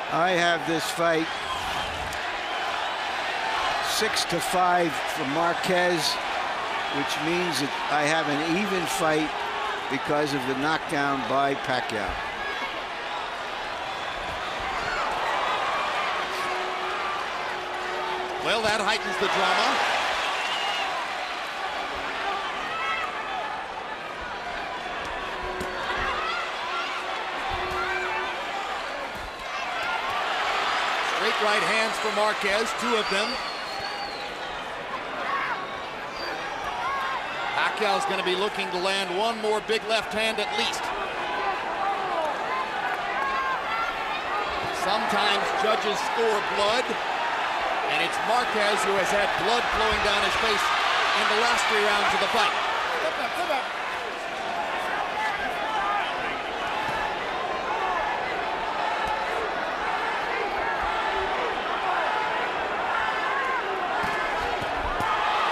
I have this fight 6-5 for Marquez, which means that I have an even fight because of the knockdown by Pacquiao. Well, that heightens the drama. Straight right hands for Marquez, 2 of them. Pacquiao's going to be looking to land 1 more big left hand at least. Sometimes judges score blood, and it's Marquez who has had blood flowing down his face in the last 3 rounds of the fight. Sit back.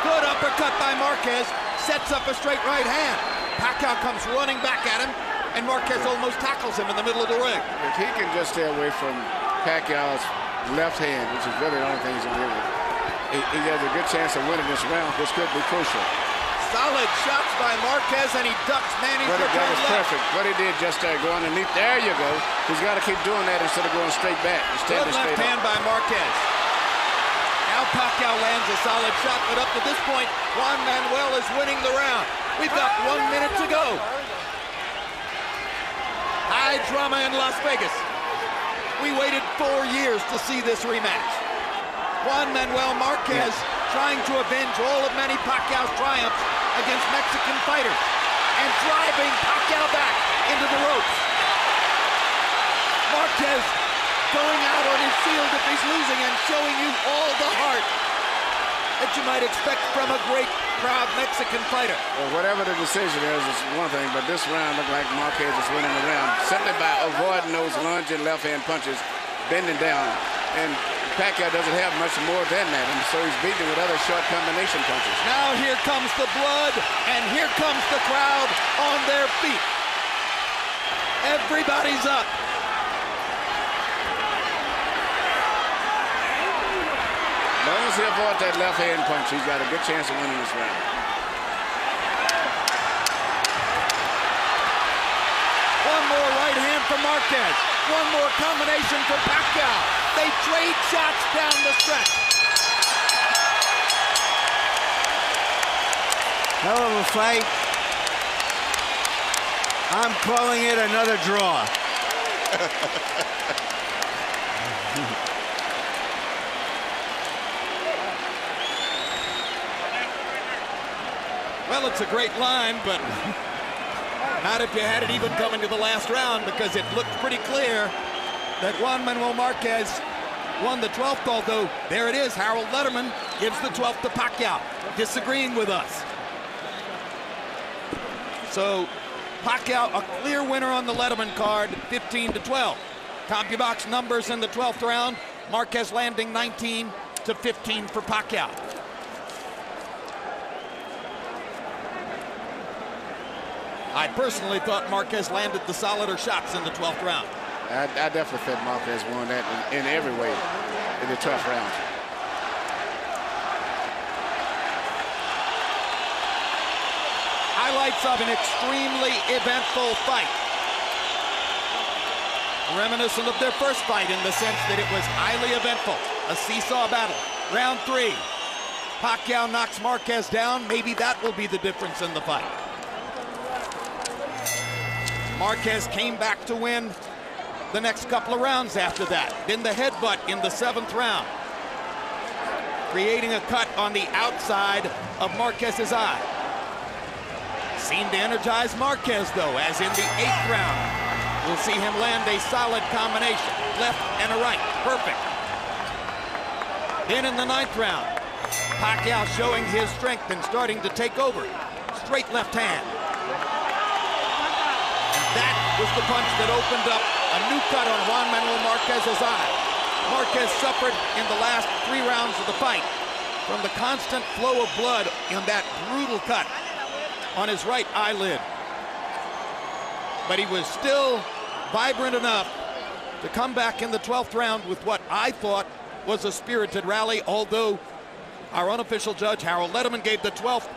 Good uppercut by Marquez, sets up a straight right hand. Pacquiao comes running back at him, and Marquez almost tackles him in the middle of the ring. If he can just stay away from Pacquiao's left hand, which is really the only thing he's going to give him, he has a good chance of winning this round. This could be crucial. Solid shots by Marquez, and he ducks Manny's That return was left. perfect. What he did just there, go underneath. There you go. He's got to keep doing that instead of going straight back. Good left hand by Marquez. Now Pacquiao lands a solid shot, but up to this point, Juan Manuel is winning the round. We've got 1 minute to go. High drama in Las Vegas. We waited 4 years to see this rematch. Juan Manuel Marquez trying to avenge all of Manny Pacquiao's triumphs against Mexican fighters and driving Pacquiao back into the ropes. Marquez going out on his field if he's losing and showing you all the heart that you might expect from a great, proud Mexican fighter. Well, whatever the decision is one thing, but this round looked like Marquez is winning the round simply by avoiding those lunging left-hand punches, bending down. And Pacquiao doesn't have much more than that, and so he's beating with other short combination punches. Now here comes the blood, and here comes the crowd on their feet. Everybody's up. As long as he avoids that left-hand punch, he's got a good chance of winning this round. One more right hand from Marquez. One more combination for Pacquiao. They trade shots down the stretch. Hell of a fight. I'm calling it another draw. Well, it's a great line, but not if you had it even coming to the last round, because it looked pretty clear that Juan Manuel Marquez won the 12th, although there it is. Harold Letterman gives the 12th to Pacquiao, disagreeing with us. So Pacquiao, a clear winner on the Letterman card, 15-12. CompuBox numbers in the 12th round. Marquez landing 19-15 for Pacquiao. I personally thought Marquez landed the solider shots in the 12th round. I definitely felt Marquez won that in every way in the 12th round. Highlights of an extremely eventful fight. Reminiscent of their first fight in the sense that it was highly eventful. A seesaw battle. Round 3. Pacquiao knocks Marquez down. Maybe that will be the difference in the fight. Marquez came back to win the next couple of rounds after that. Then the headbutt in the 7th round, creating a cut on the outside of Marquez's eye. Seemed to energize Marquez, though, as in the 8th round. We'll see him land a solid combination, left and a right, perfect. Then in the 9th round, Pacquiao showing his strength and starting to take over. Straight left hand. That was the punch that opened up a new cut on Juan Manuel Marquez's eye. Marquez suffered in the last 3 rounds of the fight from the constant flow of blood in that brutal cut on his right eyelid. But he was still vibrant enough to come back in the 12th round with what I thought was a spirited rally, although our unofficial judge, Harold Letterman, gave the 12th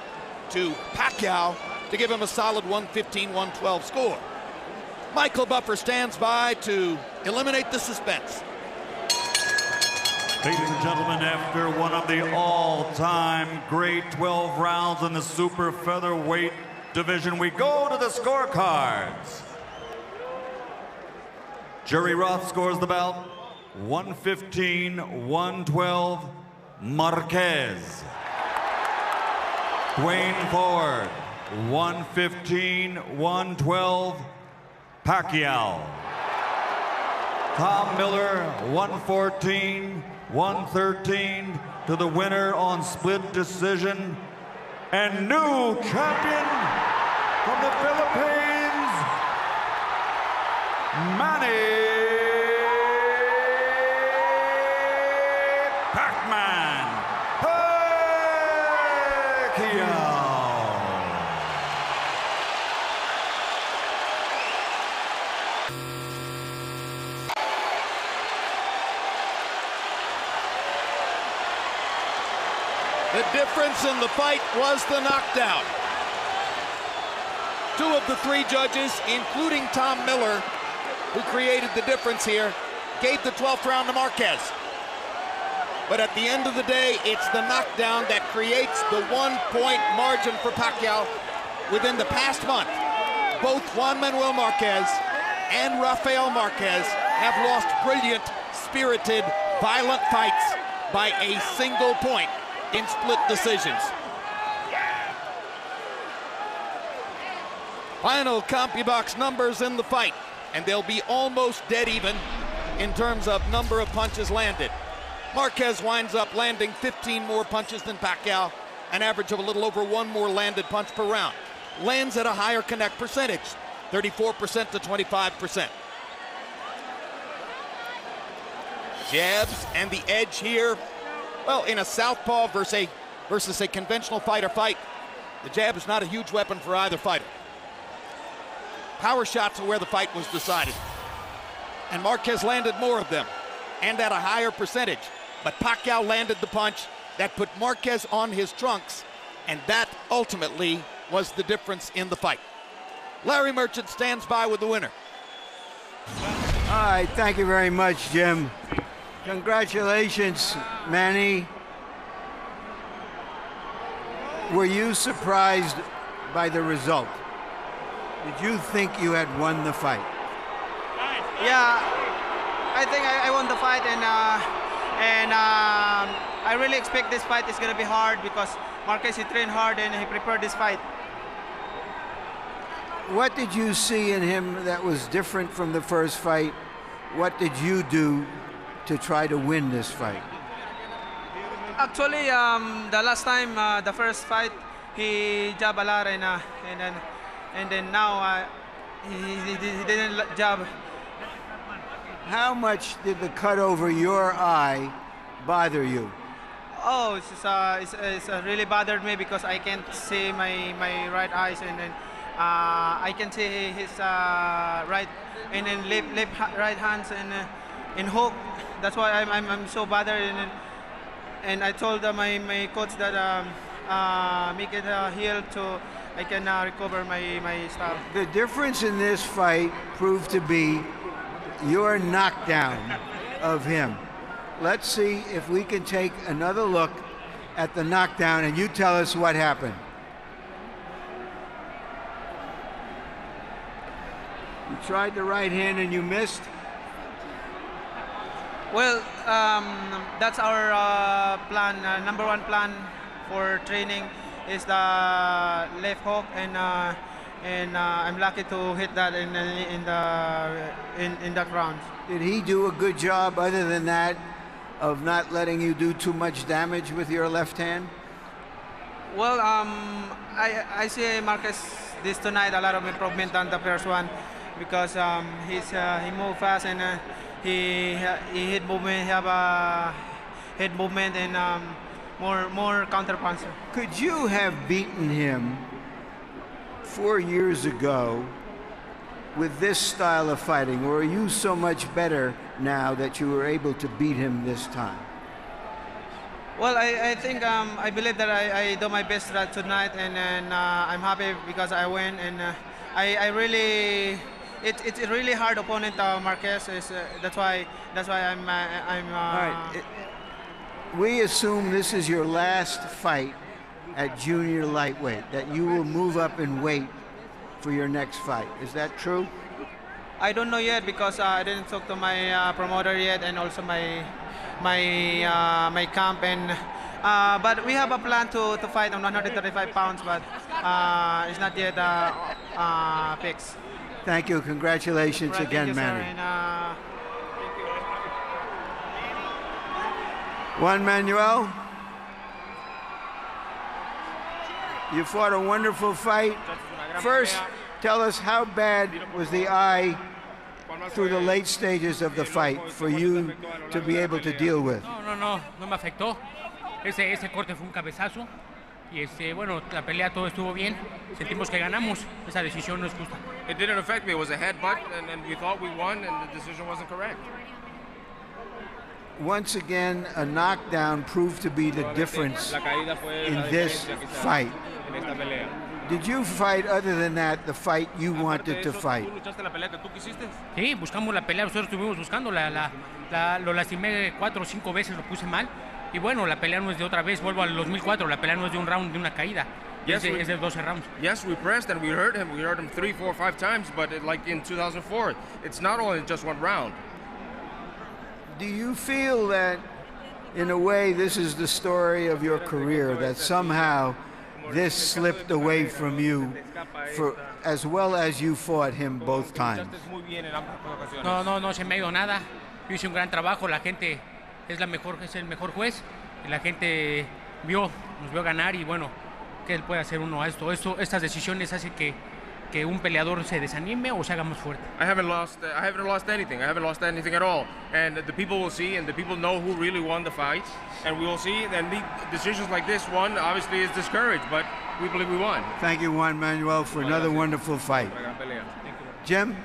to Pacquiao to give him a solid 115-112 score. Michael Buffer stands by to eliminate the suspense. Ladies and gentlemen, after one of the all-time great 12 rounds in the super featherweight division, we go to the scorecards. Jerry Roth scores the bout 115-112 Marquez. Dwayne Ford 115-112 Pacquiao. Tom Miller, 114-113 to the winner on split decision. And new champion from the Philippines, Manny Pacman Pacquiao. The difference in the fight was the knockdown. 2 of the 3 judges, including Tom Miller, who created the difference here, gave the 12th round to Marquez. But at the end of the day, it's the knockdown that creates the 1-point margin for Pacquiao. Within the past month, both Juan Manuel Marquez and Rafael Marquez have lost brilliant, spirited, violent fights by a single point in split decisions. Final CompuBox numbers in the fight, and they'll be almost dead even in terms of number of punches landed. Marquez winds up landing 15 more punches than Pacquiao, an average of a little over 1 more landed punch per round. Lands at a higher connect percentage, 34% to 25%. Jabs and the edge here. Well, in a southpaw versus a conventional fighter fight, the jab is not a huge weapon for either fighter. Power shots are where the fight was decided. And Marquez landed more of them, and at a higher percentage. But Pacquiao landed the punch that put Marquez on his trunks, and that ultimately was the difference in the fight. Larry Merchant stands by with the winner. All right, thank you very much, Jim. Congratulations, Manny. Were you surprised by the result? Did you think you had won the fight? Yeah, I think I won the fight, and I really expect this fight is going to be hard because Marquez, he trained hard and he prepared this fight. What did you see in him that was different from the first fight? What did you do to try to win this fight? Actually, the last time, the first fight, he jabbed a lot, and then now he didn't jab. How much did the cut over your eye bother you? Oh, it's really bothered me because I can't see my right eyes, and then I can see his right and then right hands and in hook. That's why I'm so bothered, and I told my coach that make it heal so I can recover my style. The difference in this fight proved to be your knockdown of him. Let's see if we can take another look at the knockdown, and you tell us what happened. You tried the right hand and you missed? Well, that's our plan. Number 1 plan for training is the left hook, and I'm lucky to hit that in that round. Did he do a good job, other than that, of not letting you do too much damage with your left hand? Well, I see Marquez this tonight a lot of improvement on the first one because he moved fast, and he hit movement, he have a head movement, and more counter punch. Could you have beaten him 4 years ago with this style of fighting, or are you so much better now that you were able to beat him this time? Well, I think I believe that I do my best tonight, and I'm happy because I win, and I really it's a really hard opponent, Marquez. That's why I'm. All right. We assume this is your last fight at junior lightweight, that you will move up in weight for your next fight. Is that true? I don't know yet because I didn't talk to my promoter yet, and also my camp, and but we have a plan to fight on 135 pounds, but it's not yet fixed. Thank you. Congratulations again, you, Manny. Thank you. Juan Manuel, you fought a wonderful fight. First, tell us how bad was the eye through the late stages of the fight for you to be able to deal with? No me afectó. Ese corte fue un cabezazo y bueno, la pelea todo estuvo bien. Sentimos que ganamos. Esa decisión no es justa. It didn't affect me. It was a headbutt, and we thought we won, and the decision wasn't correct. Once again, a knockdown proved to be the difference in this fight. Did you fight other than that, the fight you wanted to fight? ¿Tú luchaste la pelea que tú quisiste? Sí, buscamos la pelea, nosotros estuvimos buscando, lo lastimé 4 o 5 veces, lo puse mal. Y bueno, la pelea no es de otra vez, vuelvo al 2004, la pelea no es de un round, de una caída. Es de 12 rounds. Yes, we pressed and we hurt him. We hurt him 3, 4, 5 times, but like in 2004, it's not only just one round. Do you feel that, in a way, this is the story of your career, that somehow this slipped away from you for as well as you fought him both times? No se me ha ido nada. Yo hice un gran trabajo, la gente es el mejor juez, y la gente nos vio ganar y bueno, ¿qué él puede hacer uno a esto? Estas decisiones hacen que un peleador se desanime o se haga más fuerte. I haven't lost anything. I haven't lost anything at all. And the people will see, and the people know who really won the fight. And we will see, and the decisions like this one obviously is discouraged, but we believe we won. Thank you, Juan Manuel, for another wonderful fight. Jim?